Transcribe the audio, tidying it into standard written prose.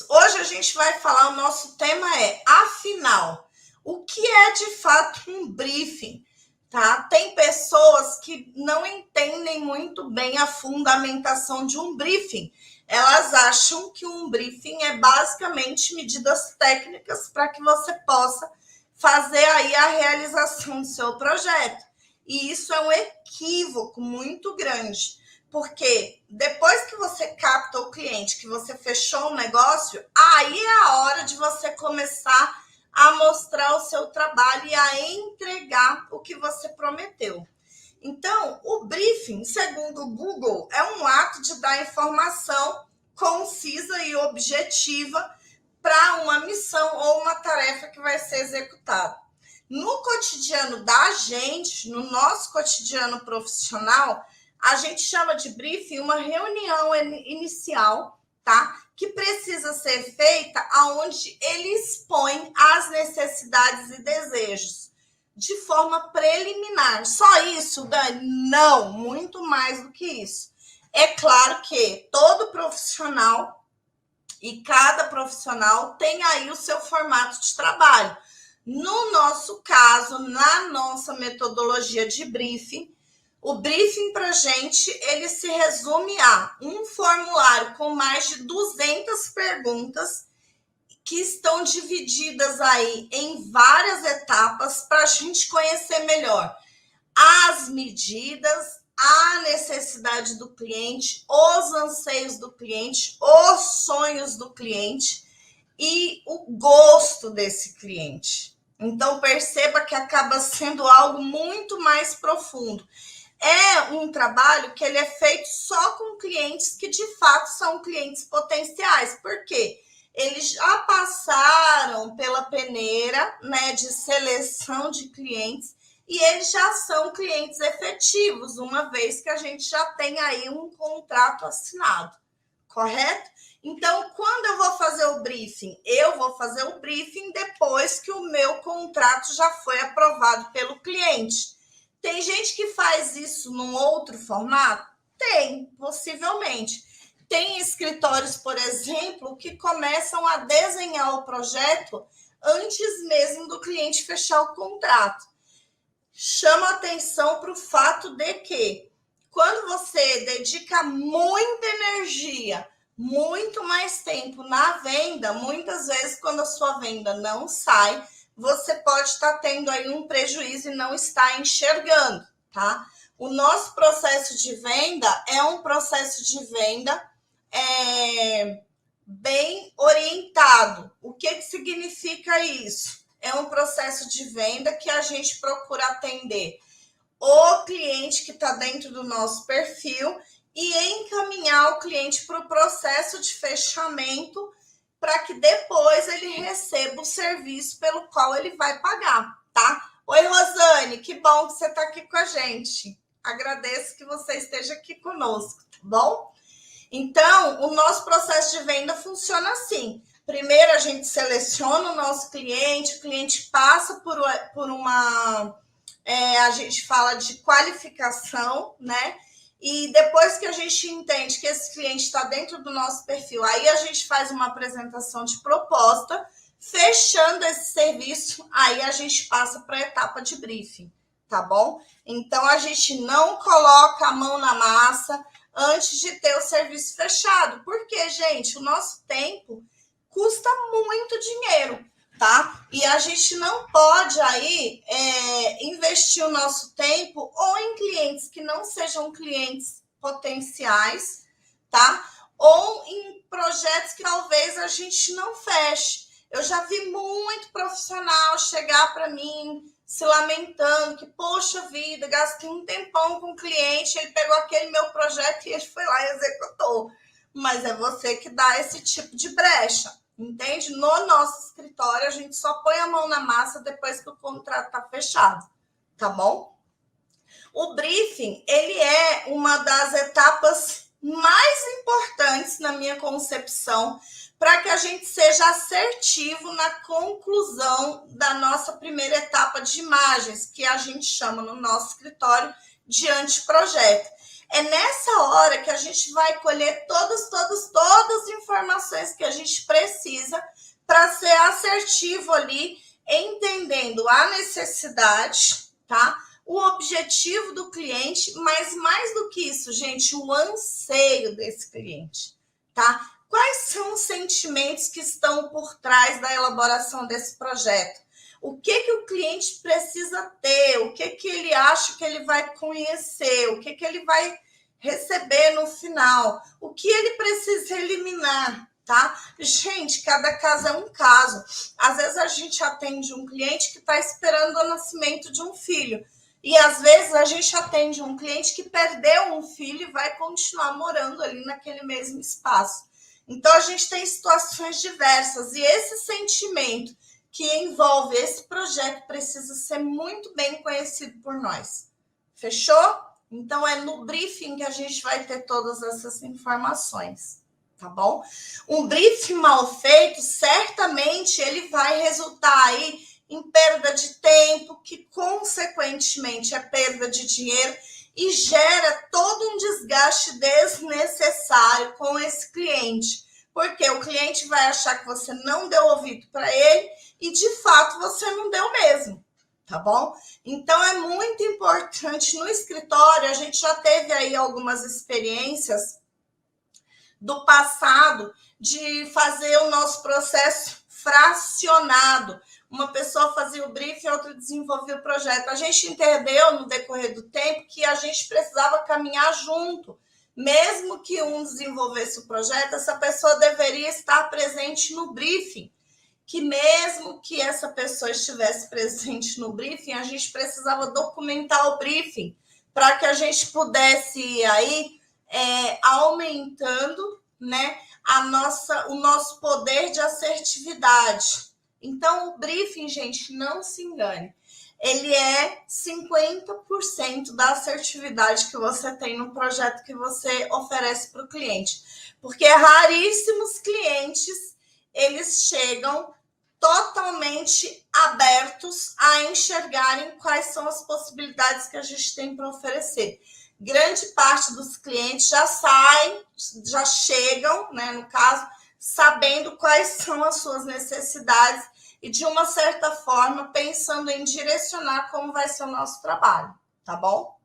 Hoje a gente vai falar, o nosso tema é, afinal, o que é de fato um briefing, tá? Tem pessoas que não entendem muito bem a fundamentação de um briefing. Elas acham que um briefing é basicamente medidas técnicas para que você possa fazer aí a realização do seu projeto. E isso é um equívoco muito grande. Porque depois que você capta o cliente, que você fechou o negócio, aí é a hora de você começar a mostrar o seu trabalho e a entregar o que você prometeu. Então, o briefing, segundo o Google, é um ato de dar informação concisa e objetiva para uma missão ou uma tarefa que vai ser executada. No cotidiano da gente, no nosso cotidiano profissional, a gente chama de briefing uma reunião inicial, tá? Que precisa ser feita aonde ele expõe as necessidades e desejos de forma preliminar. Só isso, Dani? Não, muito mais do que isso. É claro que todo profissional e cada profissional tem aí o seu formato de trabalho. No nosso caso, na nossa metodologia de briefing, o briefing para a gente, ele se resume a um formulário com mais de 200 perguntas que estão divididas aí em várias etapas para a gente conhecer melhor as medidas, a necessidade do cliente, os anseios do cliente, os sonhos do cliente e o gosto desse cliente. Então, perceba que acaba sendo algo muito mais profundo. É um trabalho que ele é feito só com clientes que de fato são clientes potenciais. Por quê? Eles já passaram pela peneira, né, de seleção de clientes e eles já são clientes efetivos, uma vez que a gente já tem aí um contrato assinado, correto? Então, quando eu vou fazer o briefing? Eu vou fazer o briefing depois que o meu contrato já foi aprovado pelo cliente. Tem gente que faz isso num outro formato? Tem, possivelmente. Tem escritórios, por exemplo, que começam a desenhar o projeto antes mesmo do cliente fechar o contrato. Chama atenção para o fato de que, quando você dedica muita energia, muito mais tempo na venda, muitas vezes, quando a sua venda não sai, você pode estar tendo aí um prejuízo e não estar enxergando, tá? O nosso processo de venda é um processo de venda bem orientado. O que significa isso? É um processo de venda que a gente procura atender o cliente que está dentro do nosso perfil e encaminhar o cliente para o processo de fechamento para que depois ele receba o serviço pelo qual ele vai pagar, tá? Oi, Rosane, que bom que você está aqui com a gente. Agradeço que você esteja aqui conosco, tá bom? Então, o nosso processo de venda funciona assim. Primeiro, a gente seleciona o nosso cliente, o cliente passa por uma... a gente fala de qualificação, né? E depois que a gente entende que esse cliente está dentro do nosso perfil, aí a gente faz uma apresentação de proposta, fechando esse serviço, aí a gente passa para a etapa de briefing, tá bom? Então, a gente não coloca a mão na massa antes de ter o serviço fechado, porque, gente, o nosso tempo custa muito dinheiro, tá? E a gente não pode aí investir o nosso tempo ou em clientes que não sejam clientes potenciais, tá? Ou em projetos que talvez a gente não feche. Eu já vi muito profissional chegar para mim se lamentando que, poxa vida, gastei um tempão com o cliente, ele pegou aquele meu projeto e ele foi lá e executou. Mas é você que dá esse tipo de brecha. Entende? No nosso escritório, a gente só põe a mão na massa depois que o contrato está fechado, tá bom? O briefing, ele é uma das etapas mais importantes na minha concepção para que a gente seja assertivo na conclusão da nossa primeira etapa de imagens, que a gente chama no nosso escritório de anteprojeto. É nessa hora que a gente vai colher todas as informações que a gente precisa para ser assertivo ali, entendendo a necessidade, tá? O objetivo do cliente, mas mais do que isso, gente, o anseio desse cliente, tá? Quais são os sentimentos que estão por trás da elaboração desse projeto? O que o cliente precisa ter? O que ele acha que ele vai conhecer? O que ele vai receber no final? O que ele precisa eliminar? Tá? Gente, cada caso é um caso. Às vezes a gente atende um cliente que está esperando o nascimento de um filho. E às vezes a gente atende um cliente que perdeu um filho e vai continuar morando ali naquele mesmo espaço. Então a gente tem situações diversas. E esse sentimento que envolve esse projeto precisa ser muito bem conhecido por nós. Fechou? Então é no briefing que a gente vai ter todas essas informações. Tá bom? Um briefing mal feito, certamente ele vai resultar aí em perda de tempo, que consequentemente é perda de dinheiro e gera todo um desgaste desnecessário com esse cliente, porque o cliente vai achar que você não deu ouvido para ele e de fato você não deu mesmo, tá bom? Então é muito importante no escritório, a gente já teve aí algumas experiências do passado de fazer o nosso processo fracionado. Uma pessoa fazia o briefing, a outra desenvolvia o projeto. A gente entendeu no decorrer do tempo que a gente precisava caminhar junto. Mesmo que um desenvolvesse o projeto, essa pessoa deveria estar presente no briefing. Que mesmo que essa pessoa estivesse presente no briefing, a gente precisava documentar o briefing para que a gente pudesse ir aí aumentando, né, o nosso poder de assertividade. Então, o briefing, gente, não se engane, ele é 50% da assertividade que você tem no projeto que você oferece para o cliente. Porque raríssimos clientes, eles chegam totalmente abertos a enxergarem quais são as possibilidades que a gente tem para oferecer. Grande parte dos clientes já saem, já chegam, né, no caso, sabendo quais são as suas necessidades e, de uma certa forma, pensando em direcionar como vai ser o nosso trabalho, tá bom?